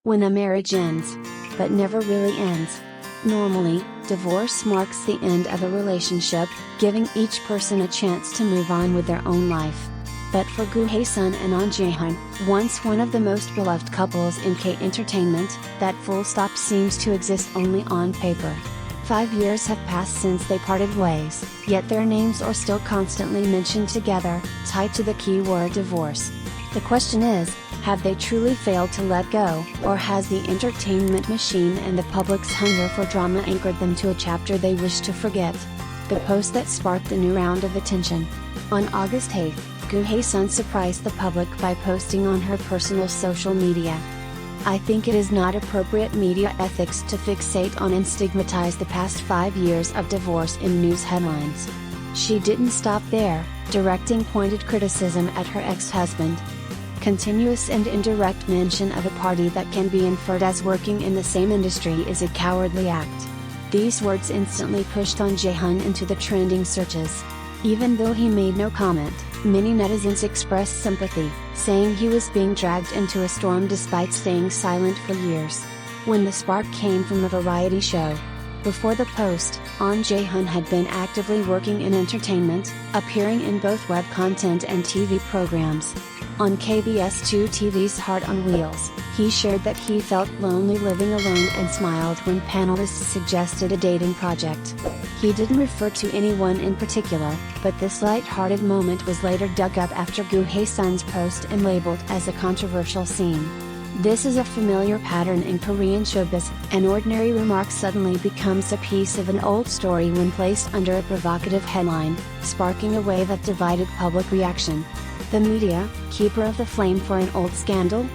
when a marriage ends, but never really ends. Normally, divorce marks the end of a relationship, giving each person a chance to move on with their own life. But for Goo Hye-sun and Ahn Jae-hyun, once one of the most beloved couples in K-entertainment, that full stop seems to exist only on paper. 5 years have passed since they parted ways, yet their names are still constantly mentioned together, tied to the keyword divorce. The question is, have they truly failed to let go, or has the entertainment machine and the public's hunger for drama anchored them to a chapter they wish to forget? The post that sparked a new round of attention. On August 8, Goo Hye-sun surprised the public by posting on her personal social media. "I think it is not appropriate media ethics to fixate on and stigmatize the past 5 years of divorce in news headlines." She didn't stop there, directing pointed criticism at her ex-husband. "Continuous and indirect mention of a party that can be inferred as working in the same industry is a cowardly act." These words instantly pushed Ahn Jae-hyun into the trending searches. Even though he made no comment, many netizens expressed sympathy, saying he was being dragged into a storm despite staying silent for years. When the spark came from a variety show. Before the post, Ahn Jae-hyun had been actively working in entertainment, appearing in both web content and TV programs. On KBS2 TV's Heart on Wheels, he shared that he felt lonely living alone and smiled when panelists suggested a dating project. He didn't refer to anyone in particular, but this light-hearted moment was later dug up after Goo Hye-sun's post and labeled as a controversial scene. This is a familiar pattern in Korean showbiz. An ordinary remark suddenly becomes a piece of an old story when placed under a provocative headline, sparking a wave of divided public reaction. The media, keeper of the flame for an old scandal?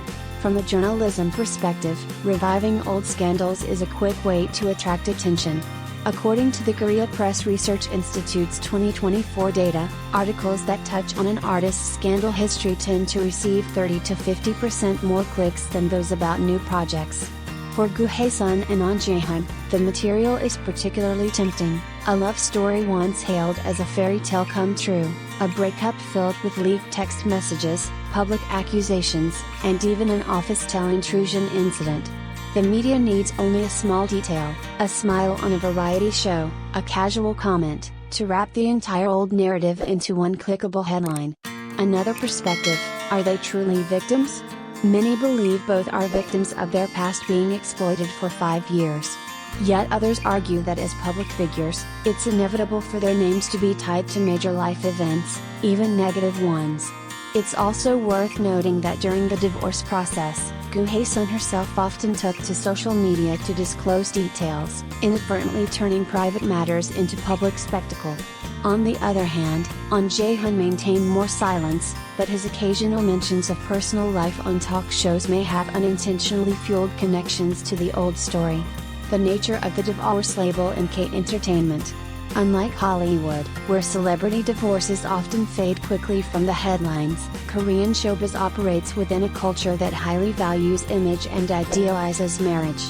From a journalism perspective, reviving old scandals is a quick way to attract attention. According to the Korea Press Research Institute's 2024 data, articles that touch on an artist's scandal history tend to receive 30 to 50% more clicks than those about new projects. For Goo Hye-sun and Ahn Jae-hyun, the material is particularly tempting. A love story once hailed as a fairy tale come true, a breakup filled with leaked text messages, public accusations, and even an office-style intrusion incident. The media needs only a small detail, a smile on a variety show, a casual comment, to wrap the entire old narrative into one clickable headline. Another perspective, are they truly victims? Many believe both are victims of their past being exploited for 5 years. Yet others argue that as public figures, it's inevitable for their names to be tied to major life events, even negative ones. It's also worth noting that during the divorce process, Goo Hye-sun herself often took to social media to disclose details, inadvertently turning private matters into public spectacle. On the other hand, Ahn Jae-hyun maintained more silence, but his occasional mentions of personal life on talk shows may have unintentionally fueled connections to the old story. The nature of the divorce label in K-entertainment. Unlike Hollywood, where celebrity divorces often fade quickly from the headlines, Korean showbiz operates within a culture that highly values image and idealizes marriage.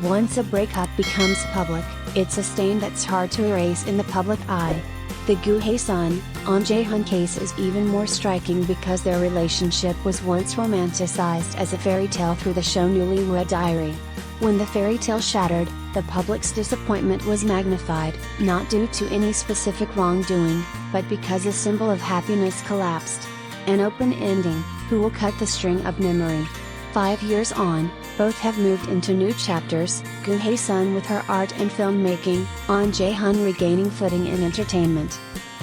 Once a breakup becomes public, it's a stain that's hard to erase in the public eye. The Goo Hye-sun, Ahn Jae-hyun case is even more striking because their relationship was once romanticized as a fairy tale through the show Newlywed Diary. When the fairy tale shattered, the public's disappointment was magnified, not due to any specific wrongdoing, but because a symbol of happiness collapsed. An open ending, who will cut the string of memory? 5 years on, both have moved into new chapters, Goo Hye-sun with her art and filmmaking, Ahn Jae-hyun regaining footing in entertainment.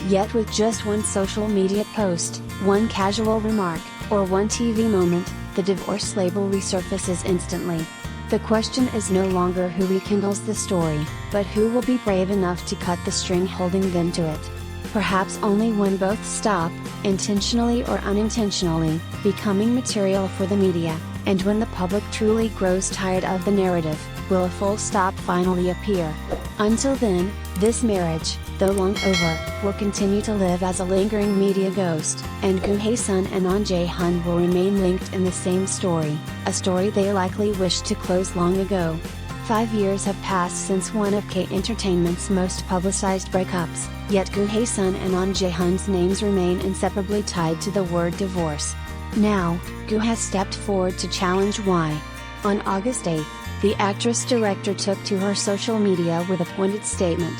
Yet with just one social media post, one casual remark, or one TV moment, the divorce label resurfaces instantly. The question is no longer who rekindles the story, but who will be brave enough to cut the string holding them to it. Perhaps only when both stop, intentionally or unintentionally, becoming material for the media, and when the public truly grows tired of the narrative, will a full stop finally appear. Until then, this marriage, though long over, will continue to live as a lingering media ghost, and Goo Hye-sun and Ahn Jae-hyun will remain linked in the same story, a story they likely wished to close long ago. 5 years have passed since one of K-entertainment's most publicized breakups, yet Goo Hye-sun and Ahn Jae-hyun's names remain inseparably tied to the word divorce. Now, Goo has stepped forward to challenge why. On August 8, the actress-director took to her social media with a pointed statement.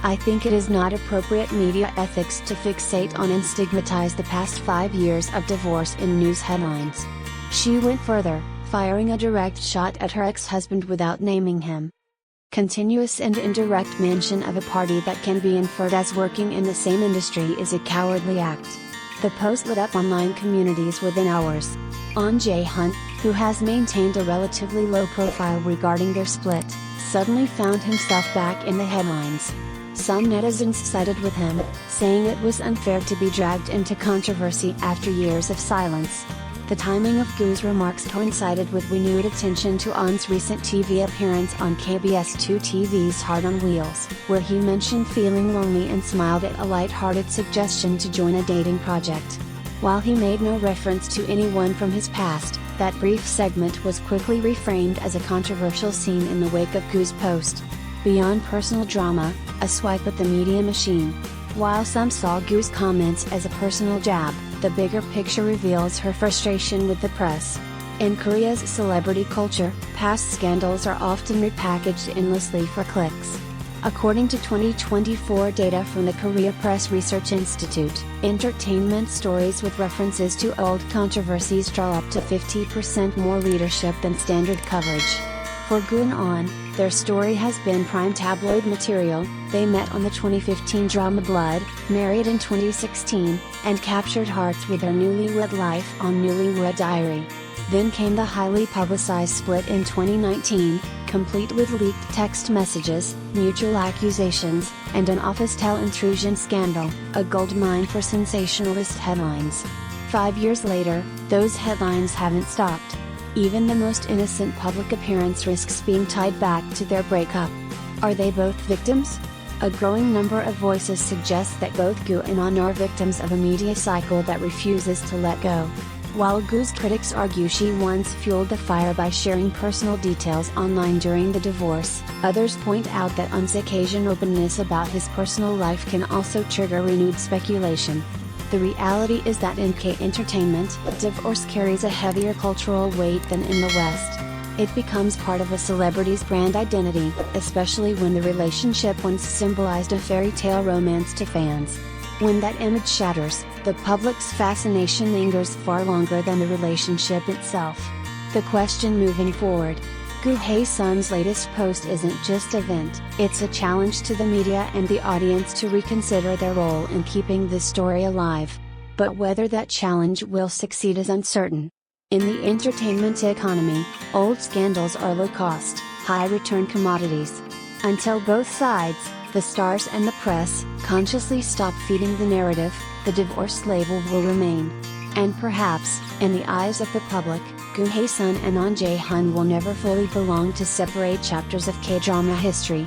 "I think it is not appropriate media ethics to fixate on and stigmatize the past 5 years of divorce in news headlines." She went further, firing a direct shot at her ex-husband without naming him. "Continuous and indirect mention of a party that can be inferred as working in the same industry is a cowardly act." The post lit up online communities within hours. Ahn Jae-hyun, who has maintained a relatively low profile regarding their split, suddenly found himself back in the headlines. Some netizens sided with him, saying it was unfair to be dragged into controversy after years of silence. The timing of Goo's remarks coincided with renewed attention to Ahn's recent TV appearance on KBS2 TV's Heart on Wheels, where he mentioned feeling lonely and smiled at a light-hearted suggestion to join a dating project. While he made no reference to anyone from his past, that brief segment was quickly reframed as a controversial scene in the wake of Goo's post. Beyond personal drama, a swipe at the media machine. While some saw Goo's comments as a personal jab, the bigger picture reveals her frustration with the press. In Korea's celebrity culture, past scandals are often repackaged endlessly for clicks. According to 2024 data from the Korea Press Research Institute, entertainment stories with references to old controversies draw up to 50% more readership than standard coverage. For Goo and Ahn, their story has been prime tabloid material. They met on the 2015 drama Blood, married in 2016, and captured hearts with their newlywed life on Newlywed Diary. Then came the highly publicized split in 2019, complete with leaked text messages, mutual accusations, and an office-style intrusion scandal, a goldmine for sensationalist headlines. 5 years later, those headlines haven't stopped. Even the most innocent public appearance risks being tied back to their breakup. Are they both victims? A growing number of voices suggest that both Goo and Ahn are victims of a media cycle that refuses to let go. While Goo's critics argue she once fueled the fire by sharing personal details online during the divorce, others point out that Ahn's occasional openness about his personal life can also trigger renewed speculation. The reality is that in K-entertainment, divorce carries a heavier cultural weight than in the West. It becomes part of a celebrity's brand identity, especially when the relationship once symbolized a fairy tale romance to fans. When that image shatters, the public's fascination lingers far longer than the relationship itself. The question moving forward: Goo Hye-sun's latest post isn't just a vent, it's a challenge to the media and the audience to reconsider their role in keeping this story alive. But whether that challenge will succeed is uncertain. In the entertainment economy, old scandals are low-cost, high-return commodities. Until both sides, the stars and the press, consciously stop feeding the narrative, the divorce label will remain. And perhaps, in the eyes of the public, Goo Hye-sun and Ahn Jae-hyun will never fully belong to separate chapters of K-drama history.